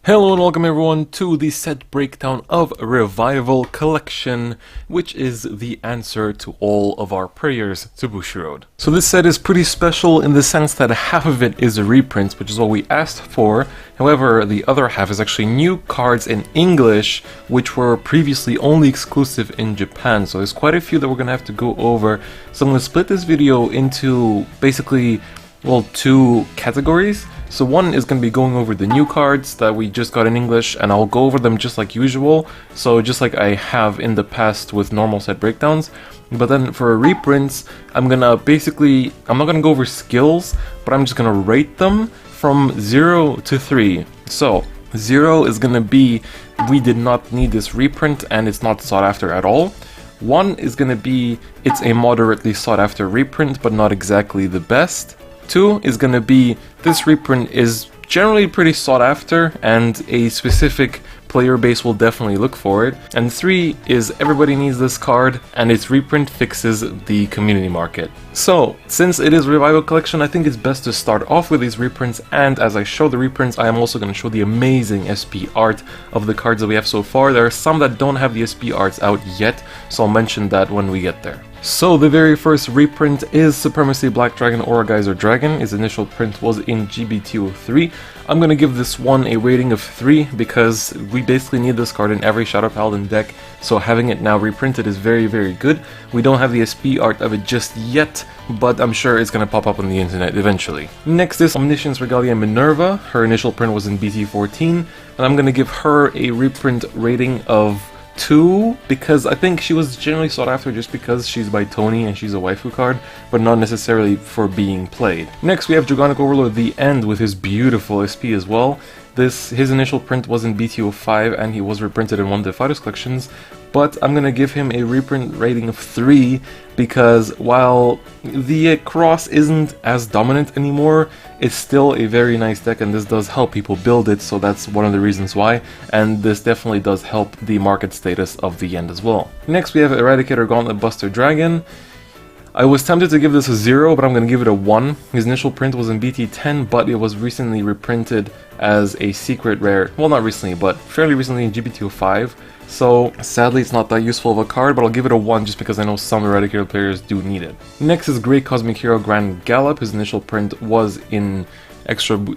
Hello and welcome everyone to the set breakdown of Revival Collection, which is the answer to all of our prayers to Bushiroad. So this set is pretty special in the sense that half of it is a reprint, which is what we asked for. However, the other half is actually new cards in English, which were previously only exclusive in Japan. So there's quite a few that we're going to have to go over. So I'm going to split this video into basically, well, two categories. So one is going to be going over the new cards that we just got in English, and I'll go over them just like usual, so just like I have in the past with normal set breakdowns. But then for reprints, I'm not going to go over skills, but I'm just going to rate them from 0 to 3. So 0 is going to be, we did not need this reprint and it's not sought after at all. 1 is going to be, it's a moderately sought after reprint, but not exactly the best. 2 is going to be, this reprint is generally pretty sought after and a specific player base will definitely look for it. And 3 is, everybody needs this card and its reprint fixes the community market. So, since it is Revival Collection, I think it's best to start off with these reprints, and as I show the reprints, I am also going to show the amazing SP art of the cards that we have so far. There are some that don't have the SP arts out yet, so I'll mention that when we get there. So the very first reprint is Supremacy Black Dragon Aura Geyser Dragon. His initial print was in GB203. I'm going to give this one a rating of 3 because we basically need this card in every Shadow Paladin deck, so having it now reprinted is very, very good. We don't have the SP art of it just yet, but I'm sure it's going to pop up on the internet eventually. Next is Omniscience Regalia Minerva. Her initial print was in BT14, and I'm going to give her a reprint rating of 2 because I think she was generally sought after just because she's by Tony and she's a waifu card, but not necessarily for being played. Next we have Dragonic Overlord The End with his beautiful SP as well. His initial print was in BT05 and he was reprinted in one of the Fighters collections, but I'm gonna give him a reprint rating of 3 because while the cross isn't as dominant anymore, it's still a very nice deck and this does help people build it, so that's one of the reasons why, and this definitely does help the market status of The End as well. Next we have Eradicator Gauntlet Buster Dragon. I was tempted to give this a 0, but I'm going to give it a 1. His initial print was in BT10, but it was recently reprinted as a secret rare. Well, not recently, but fairly recently in GB205. So, sadly, it's not that useful of a card, but I'll give it a 1 just because I know some Eradicator players do need it. Next is Great Cosmic Hero Grand Gallop. His initial print was in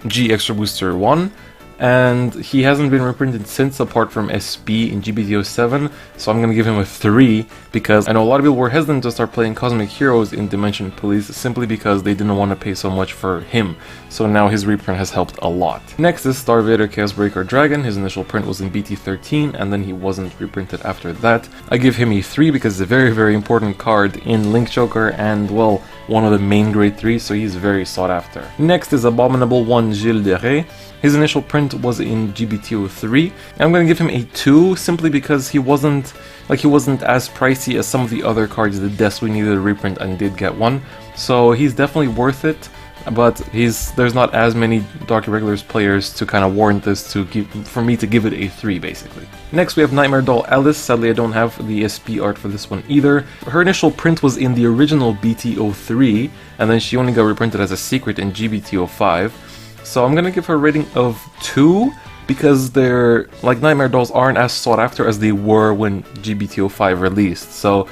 G Extra Booster 1. And he hasn't been reprinted since apart from SP in GBT07, so I'm going to give him a 3 because I know a lot of people were hesitant to start playing Cosmic Heroes in Dimension Police simply because they didn't want to pay so much for him, so now his reprint has helped a lot. Next is Star Vader Chaos Breaker Dragon. His initial print was in BT13 and then he wasn't reprinted after that. I give him a 3 because it's a very, very important card in Link Joker and, well, one of the main grade 3, so he's very sought after. Next is Abominable 1 Gilles de Rais. His initial print was in GBT03. I'm going to give him a 2 simply because he wasn't as pricey as some of the other cards that desperately needed a reprint and did get one. So he's definitely worth it, but there's not as many Dark Irregulars players to kind of warrant this for me to give it a 3 basically. Next we have Nightmare Doll Alice. Sadly I don't have the SP art for this one either. Her initial print was in the original BT03 and then she only got reprinted as a secret in GBT05. So I'm gonna give her a rating of 2 because Nightmare Dolls aren't as sought after as they were when GBT05 released. So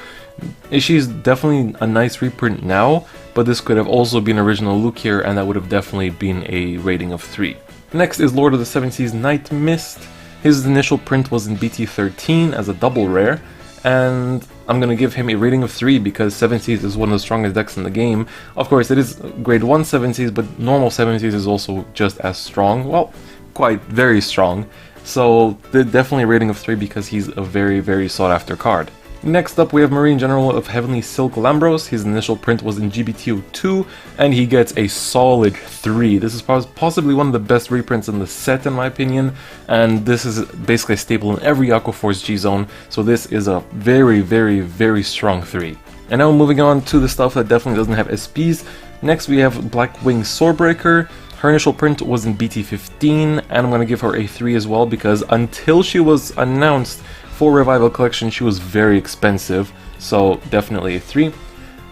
she's definitely a nice reprint now, but this could have also been original look here and that would have definitely been a rating of 3. Next is Lord of the Seven Seas Night Mist. His initial print was in BT13 as a double rare, and I'm going to give him a rating of 3 because 7 Seas is one of the strongest decks in the game. Of course, it is grade 1 7 Seas, but normal 7 Seas is also just as strong. Well, quite very strong. So, definitely a rating of 3 because he's a very, very sought after card. Next up we have Marine General of Heavenly Silk Lambros. His initial print was in GBT02 and he gets a solid 3. This is possibly one of the best reprints in the set in my opinion, and this is basically a staple in every Aquaforce G-Zone, so this is a very, very, very strong 3. And now moving on to the stuff that definitely doesn't have SPs. Next we have Blackwing Swordbreaker. Her initial print was in BT15 and I'm going to give her a 3 as well because until she was announced for Revival Collection, she was very expensive, so definitely a 3.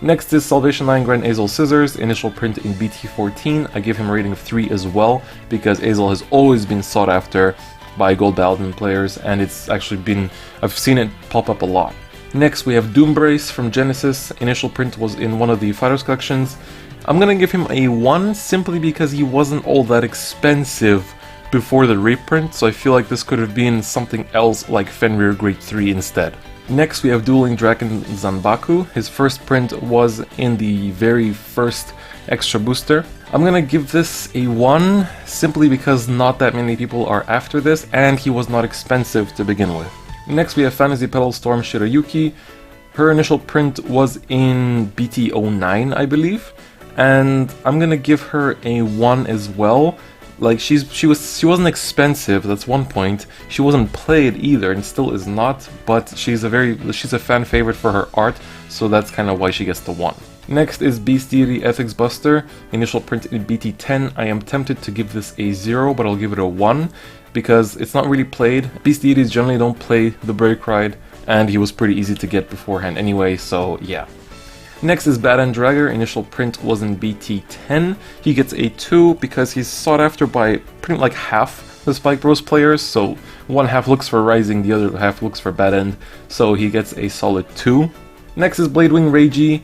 Next is Salvation Line Grand Azel Scissors, initial print in BT14. I give him a rating of 3 as well, because Azel has always been sought after by Gold Paladin players, and it's actually been, I've seen it pop up a lot. Next we have Doombrace from Genesis. Initial print was in one of the Fighters collections. I'm gonna give him a 1 simply because he wasn't all that expensive before the reprint, so I feel like this could have been something else like Fenrir Grade 3 instead. Next we have Dueling Dragon Zanbaku. His first print was in the very first extra booster. I'm gonna give this a 1 simply because not that many people are after this and he was not expensive to begin with. Next we have Fantasy Petal Storm Shirayuki. Her initial print was in BT09, I believe, and I'm gonna give her a 1 as well. Like she wasn't expensive, that's one point. She wasn't played either and still is not, but she's a fan favorite for her art, so that's kind of why she gets the 1. Next is Bestiary Ethics Buster, initial print in BT10. I am tempted to give this a 0, but I'll give it a 1 because it's not really played. Bestiaries generally don't play the Break Ride, and he was pretty easy to get beforehand anyway, so yeah. Next is Bad End Dragger, initial print was in BT10. He gets a 2 because he's sought after by pretty like half the Spike Bros players, so one half looks for Rising, the other half looks for Bad End, so he gets a solid 2. Next is Bladewing Reiji.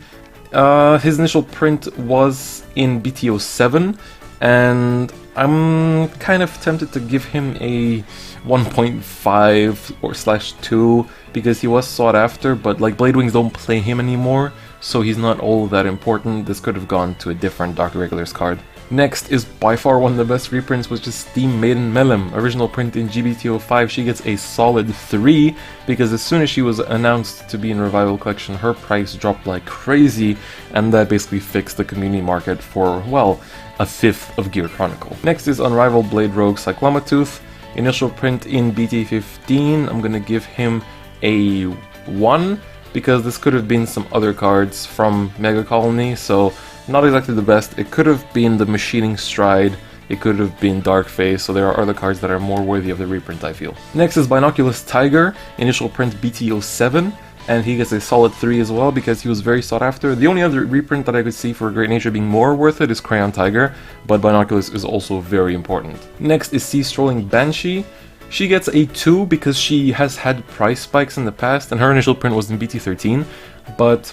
His initial print was in BT07, and I'm kind of tempted to give him a 1.5 or /2 because he was sought after, but like Bladewings don't play him anymore, so he's not all that important. This could have gone to a different Dr. Regulars card. Next is by far one of the best reprints, which is Steam Maiden Melem. Original print in GBT05, she gets a solid 3, because as soon as she was announced to be in Revival Collection, her price dropped like crazy, and that basically fixed the community market for, well, a fifth of Gear Chronicle. Next is Unrivaled Blade Rogue Cyclomatooth. Initial print in BT15, I'm gonna give him a 1, because this could have been some other cards from Mega Colony, so not exactly the best. It could have been the Machining Stride, it could have been Darkface, so there are other cards that are more worthy of the reprint, I feel. Next is Binoculus Tiger, initial print BT07, and he gets a solid 3 as well because he was very sought after. The only other reprint that I could see for Great Nature being more worth it is Crayon Tiger, but Binoculus is also very important. Next is Sea Strolling Banshee. She gets a 2 because she has had price spikes in the past, and her initial print was in BT13, but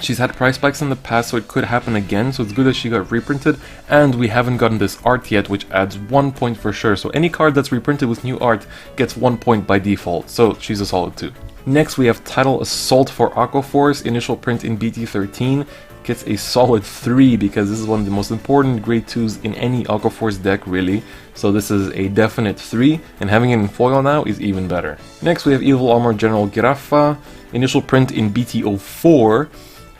she's had price spikes in the past, so it could happen again, so it's good that she got reprinted, and we haven't gotten this art yet, which adds 1 point for sure, so any card that's reprinted with new art gets 1 point by default, so she's a solid 2. Next we have Tidal Assault for Aquaforce, initial print in BT13, gets a solid 3 because this is one of the most important grade 2s in any Aquaforce deck really, so this is a definite 3, and having it in foil now is even better. Next we have Evil Armor General Giraffa, initial print in BT04,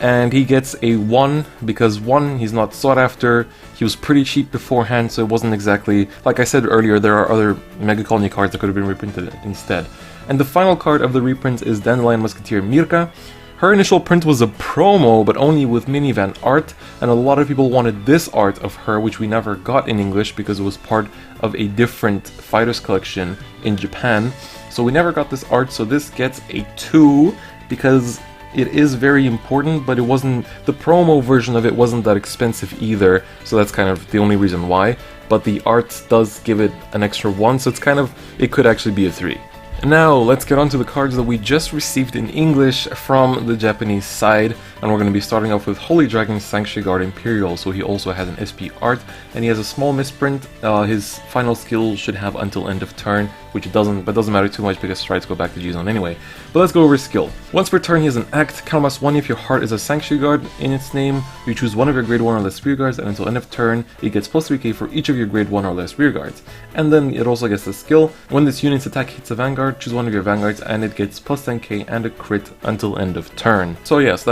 and he gets a 1 because 1, he's not sought after, he was pretty cheap beforehand, so it wasn't exactly, like I said earlier, there are other Mega Colony cards that could have been reprinted instead. And the final card of the reprint is Dandelion Musketeer Mirka. Her initial print was a promo, but only with minivan art, and a lot of people wanted this art of her, which we never got in English because it was part of a different Fighters collection in Japan. So we never got this art, so this gets a 2 because it is very important, but it wasn't, the promo version of it wasn't that expensive either, so that's kind of the only reason why. But the art does give it an extra 1, so it's kind of, it could actually be a 3. Now, let's get on to the cards that we just received in English from the Japanese side, and we're going to be starting off with Holy Dragon Sanctuary Guard Imperial. So he also has an SP art, and he has a small misprint. His final skill should have until end of turn, which doesn't matter too much because strides go back to G-Zone anyway. But let's go over his skill. Once per turn he has an act, count +1 if your heart is a Sanctuary Guard in its name. You choose one of your grade 1 or less rear guards, and until end of turn, it gets +3k for each of your grade 1 or less rear guards. And then it also gets the skill, when this unit's attack hits a Vanguard, choose one of your Vanguards, and it gets +10k and a crit until end of turn. So yes,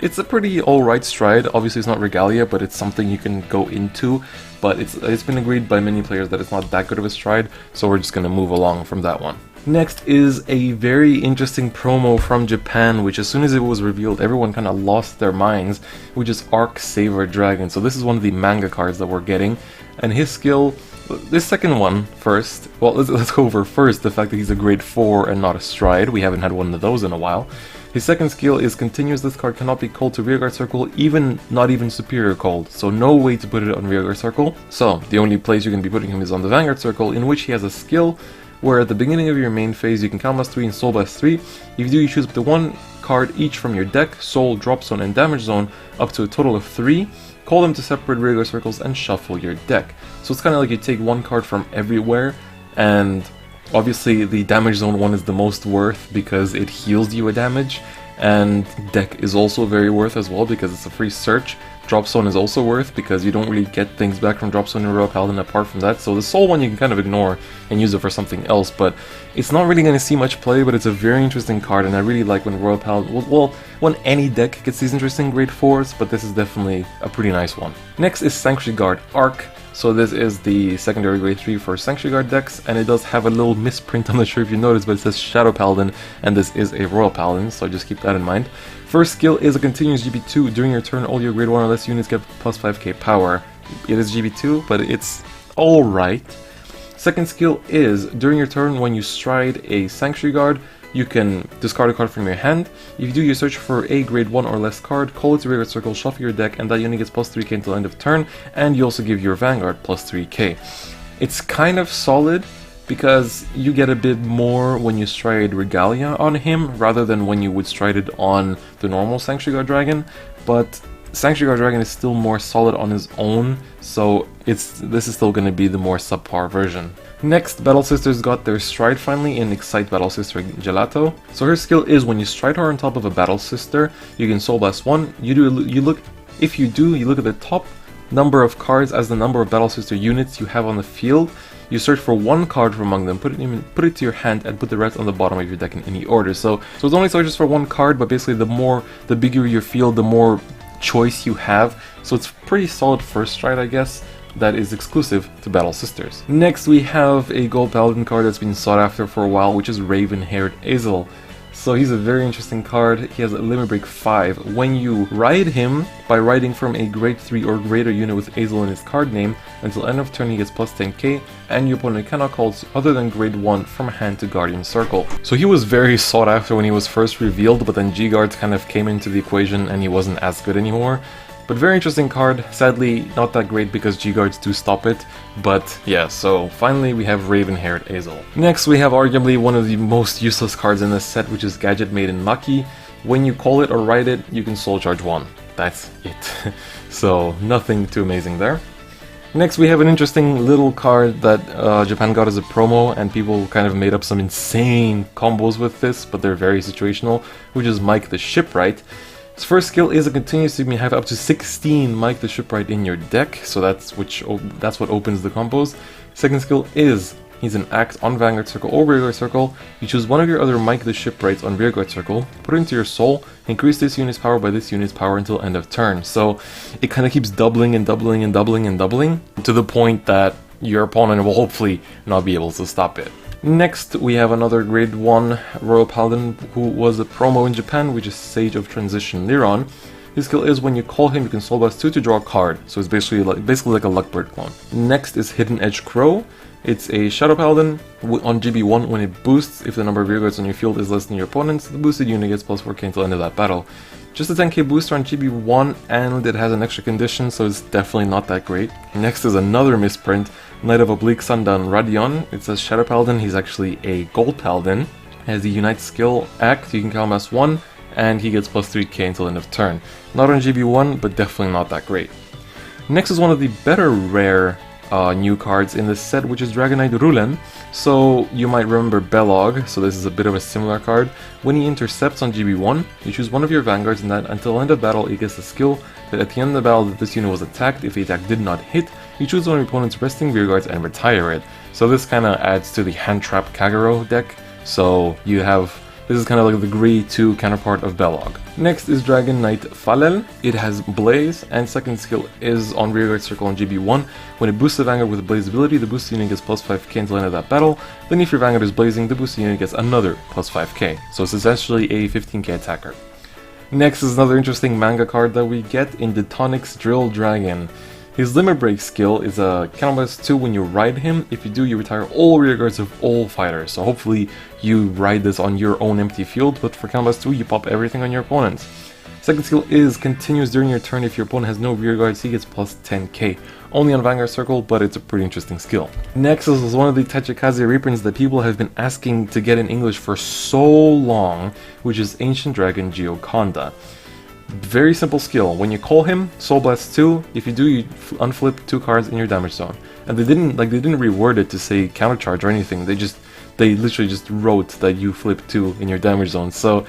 it's a pretty alright stride. Obviously it's not Regalia, but it's something you can go into. But it's been agreed by many players that it's not that good of a stride, so we're just gonna move along from that one. Next is a very interesting promo from Japan, which as soon as it was revealed, everyone kind of lost their minds, which is Arc Saver Dragon. So this is one of the manga cards that we're getting, and his skill, this second one first, well let's go over first the fact that he's a grade 4 and not a stride. We haven't had one of those in a while. His second skill is continuous. This card cannot be called to rearguard circle, not even superior called, so no way to put it on rearguard circle. So the only place you can be putting him is on the Vanguard circle, in which he has a skill where at the beginning of your main phase you can Calm Blast 3 and Soul Blast 3. If you do, you choose up to one card each from your deck, Soul, Drop Zone, and Damage Zone, up to a total of 3. Call them to separate rearguard circles and shuffle your deck. So it's kind of like you take one card from everywhere, and obviously the Damage Zone one is the most worth because it heals you a damage, and deck is also very worth as well because it's a free search. Drop Zone is also worth because you don't really get things back from Drop Zone in Royal Paladin apart from that. So the Soul one you can kind of ignore and use it for something else, but it's not really going to see much play, but it's a very interesting card, and I really like when Royal Paladin, well, when any deck gets these interesting grade 4s, but this is definitely a pretty nice one. Next is Sanctuary Guard Arc. So this is the secondary grade 3 for Sanctuary Guard decks, and it does have a little misprint, I'm not sure if you noticed, but it says Shadow Paladin, and this is a Royal Paladin, so just keep that in mind. First skill is a continuous GB2. During your turn, all your grade 1 or less units get plus 5k power. It is GB2, but it's alright. Second skill is, during your turn, when you stride a Sanctuary Guard, you can discard a card from your hand. If you do, you search for a grade 1 or less card, call it to rearguard circle, shuffle your deck, and that unit gets plus 3k until end of turn, and you also give your Vanguard plus 3k. It's kind of solid, because you get a bit more when you stride Regalia on him, rather than when you would stride it on the normal Sanctuary Guard Dragon, but Sanctuary Guard Dragon is still more solid on his own, so this is still going to be the more subpar version. Next, Battle Sisters got their stride finally in Excite Battle Sister Gelato. So her skill is, when you stride her on top of a Battle Sister, you can Soul Blast 1. You look at the top number of cards as the number of Battle Sister units you have on the field. You search for one card from among them, put it to your hand, and put the rest on the bottom of your deck in any order. So it only searches for one card, but basically the bigger your field, the more choice you have. So it's pretty solid first stride, I guess, that is exclusive to Battle Sisters. Next, we have a Gold Paladin card that's been sought after for a while, which is Raven-Haired Azel. So he's a very interesting card. He has a Limit Break 5. When you ride him, by riding from a grade 3 or greater unit with Azel in his card name, until end of turn he gets plus 10k, and your opponent cannot call other than grade 1 from hand to Guardian Circle. So he was very sought after when he was first revealed, but then G-Guards kind of came into the equation and he wasn't as good anymore. But very interesting card, sadly not that great because G-Guards do stop it, but yeah, so finally we have Raven-Haired Azel. Next we have arguably one of the most useless cards in this set, which is Gadget Maiden Maki. When you call it or write it, you can Soul Charge 1. That's it. So nothing too amazing there. Next we have an interesting little card that Japan got as a promo, and people kind of made up some insane combos with this, but they're very situational, which is Mike the Shipwright. His first skill is a continuous, you may have up to 16 Mike the Shipwright in your deck, so that's what opens the combos. Second skill is, he's an act on Vanguard Circle or Rearguard Circle. You choose one of your other Mike the Shipwrights on Rearguard Circle, put it into your soul, increase this unit's power by this unit's power until end of turn. So it kind of keeps doubling and doubling and doubling and doubling, to the point that your opponent will hopefully not be able to stop it. Next, we have another grade 1 Royal Paladin who was a promo in Japan, which is Sage of Transition Liron. His skill is, when you call him, you can Soul Blast 2 to draw a card, so it's basically like a Luckbird clone. Next is Hidden Edge Crow. It's a Shadow Paladin on GB1. When it boosts, if the number of rearguards on your field is less than your opponent's, the boosted unit gets plus 4k until the end of that battle. Just a 10k booster on GB1, and it has an extra condition, so it's definitely not that great. Next is another misprint, Knight of Oblique Sundown Radion. It says Shadow Paladin, he's actually a Gold Paladin. Has the Unite skill act, you can Calm Blast 1, and he gets plus 3k until end of turn. Not on GB1, but definitely not that great. Next is one of the better rare new cards in this set, which is Dragon Knight Rulen. So you might remember Belog, so this is a bit of a similar card. When he intercepts on GB1, you choose one of your Vanguards, and that until end of battle it gets the skill that at the end of the battle that this unit was attacked, if the attack did not hit, you choose one of your opponent's resting rearguards and retire it. So this kind of adds to the Hand Trap Kagero deck, so you have, this is kind of like the Gree 2 counterpart of Belog. Next is Dragon Knight Falel. It has Blaze, and second skill is on Rearguard Circle on GB1. When it boosts the Vanguard with Blaze ability, the boosted unit gets plus 5k until the end of that battle. Then if your Vanguard is blazing, the boosted unit gets another plus 5k. So it's essentially a 15k attacker. Next is another interesting manga card that we get in Detonix Drill Dragon. His Limit Break skill is a counterblast 2 when you ride him. If you do, you retire all rear guards of all fighters. So hopefully you ride this on your own empty field, but for counterblast 2 you pop everything on your opponents. Second skill is continues during your turn. If your opponent has no rear guards, he gets plus 10k. Only on Vanguard Circle, but it's a pretty interesting skill. Next is one of the Tachikaze reprints that people have been asking to get in English for so long, which is Ancient Dragon Gioconda. Very simple skill. When you call him, Soul Blast 2. If you do, you unflip 2 cards in your damage zone. And they didn't reword it to say countercharge or anything. They literally just wrote that you flip 2 in your damage zone. So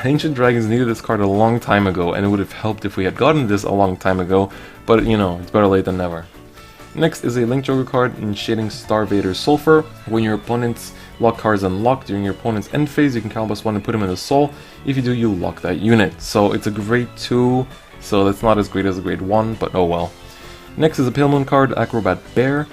Ancient Dragons needed this card a long time ago, and it would have helped if we had gotten this a long time ago, but you know, it's better late than never. Next is a Link Joker card, Initiating Star Vader Sulfur. When your opponent's lock card is unlocked during your opponent's end phase, you can counterblast 1 and put him in the soul. If you do, you lock that unit. So it's a grade 2, so that's not as great as a grade 1, but oh well. Next is a Pale Moon card, Acrobat Bear.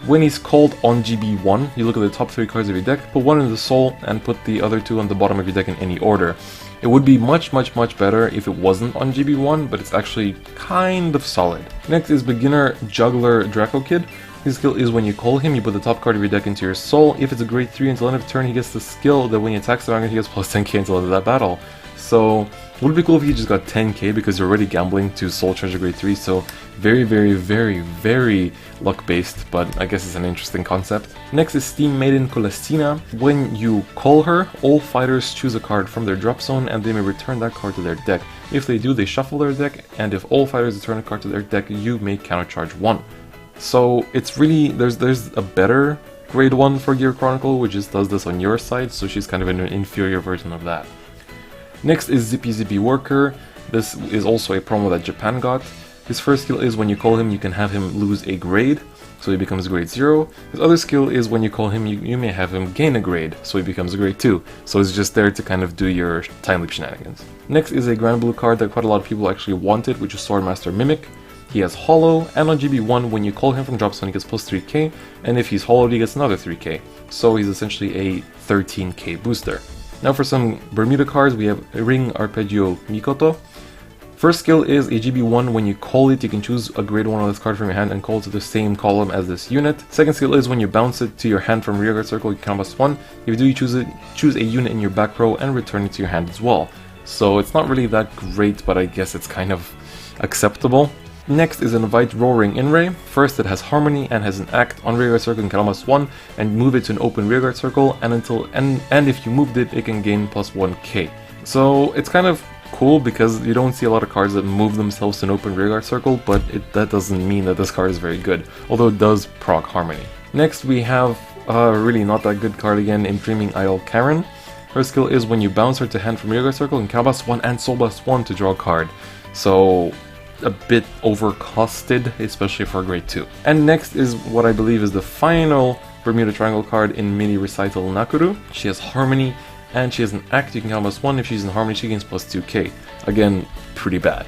When he's called on GB1, you look at the top 3 cards of your deck, put 1 in the soul, and put the other 2 on the bottom of your deck in any order. It would be much better if it wasn't on GB1, but it's actually kind of solid. Next is Beginner Juggler Draco Kid. His skill is when you call him, you put the top card of your deck into your soul. If it's a grade 3 until end of turn, he gets the skill that when he attacks the Vanguard, he gets plus 10k until end of that battle. So, would it be cool if he just got 10k because you're already gambling to Soul Treasure grade 3, so very luck based, but I guess it's an interesting concept. Next is Steam Maiden Colestina. When you call her, all fighters choose a card from their drop zone and they may return that card to their deck. If they do, they shuffle their deck, and if all fighters return a card to their deck, you may countercharge 1. So it's really, there's a better grade 1 for Gear Chronicle, which just does this on your side, so she's kind of an inferior version of that. Next is Zippy Zippy Worker. This is also a promo that Japan got. His first skill is when you call him, you can have him lose a grade, so he becomes grade 0. His other skill is when you call him, you may have him gain a grade, so he becomes a grade 2. So it's just there to kind of do your time leap shenanigans. Next is a Grand Blue card that quite a lot of people actually wanted, which is Swordmaster Mimic. He has Hollow, and on GB1, when you call him from drop zone, he gets plus 3k, and if he's hollowed, he gets another 3k. So he's essentially a 13k booster. Now for some Bermuda cards, we have Ring Arpeggio Mikoto. First skill is a GB1. When you call it, you can choose a grade 1 on this card from your hand and call it to the same column as this unit. Second skill is when you bounce it to your hand from rearguard circle, you can combust 1. If you do, you choose a unit in your back row and return it to your hand as well. So it's not really that great, but I guess it's kind of acceptable. Next is Invite Roaring Inray. First, it has Harmony and has an act on rearguard circle, you can almost 1 and move it to an open rearguard circle, and if you moved it, it can gain plus 1k. So it's kind of cool because you don't see a lot of cards that move themselves to an open rearguard circle, but that doesn't mean that this card is very good, although it does proc Harmony. Next we have really not that good card again, in Dreaming Idol Karen. Her skill is when you bounce her to hand from rearguard circle, you can Counterblast 1 and Soul Blast 1 to draw a card. So a bit overcosted, especially for grade 2. And next is what I believe is the final Bermuda Triangle card in Mini Recital Nakuru. She has Harmony and she has an act. You can counterblast 1. If she's in Harmony, she gains plus 2k. Again, pretty bad.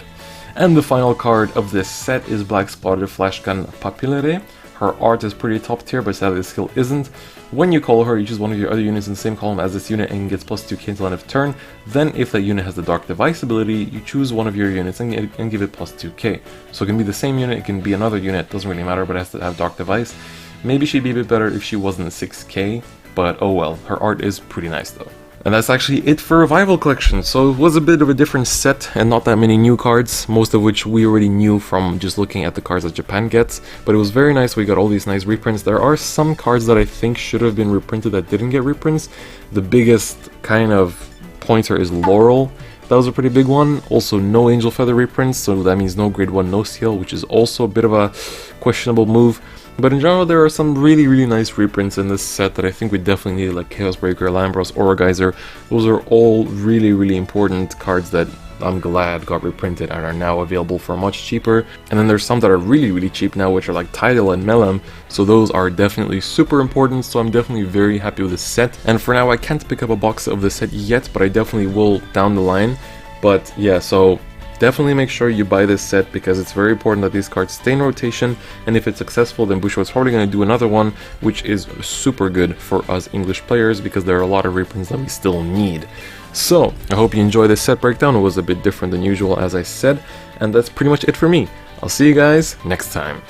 And the final card of this set is Black Spotted Flashgun Papillere. Her art is pretty top tier, but sadly the skill isn't. When you call her, you choose one of your other units in the same column as this unit and gets plus 2k until end of turn. Then, if that unit has the Dark Device ability, you choose one of your units and give it plus 2k. So it can be the same unit, it can be another unit, doesn't really matter, but it has to have Dark Device. Maybe she'd be a bit better if she wasn't 6k, but oh well, her art is pretty nice though. And that's actually it for Revival Collection. So it was a bit of a different set and not that many new cards, most of which we already knew from just looking at the cards that Japan gets. But it was very nice, we got all these nice reprints. There are some cards that I think should have been reprinted that didn't get reprints. The biggest kind of pointer is Laurel. That was a pretty big one. Also no Angel Feather reprints, so that means no grade 1 no steal, which is also a bit of a questionable move. But in general, there are some really nice reprints in this set that I think we definitely needed, like Chaos Breaker, Lambros, Aura Geyser. Those are all really important cards that I'm glad got reprinted and are now available for much cheaper. And then there's some that are really cheap now, which are like Tidal and Melem, so those are definitely super important, so I'm definitely very happy with this set. And for now, I can't pick up a box of the set yet, but I definitely will down the line. But yeah, so definitely make sure you buy this set because it's very important that these cards stay in rotation, and if it's successful, then Bushiroad's probably going to do another one, which is super good for us English players because there are a lot of reprints that we still need. So, I hope you enjoyed this set breakdown. It was a bit different than usual, as I said, and that's pretty much it for me. I'll see you guys next time.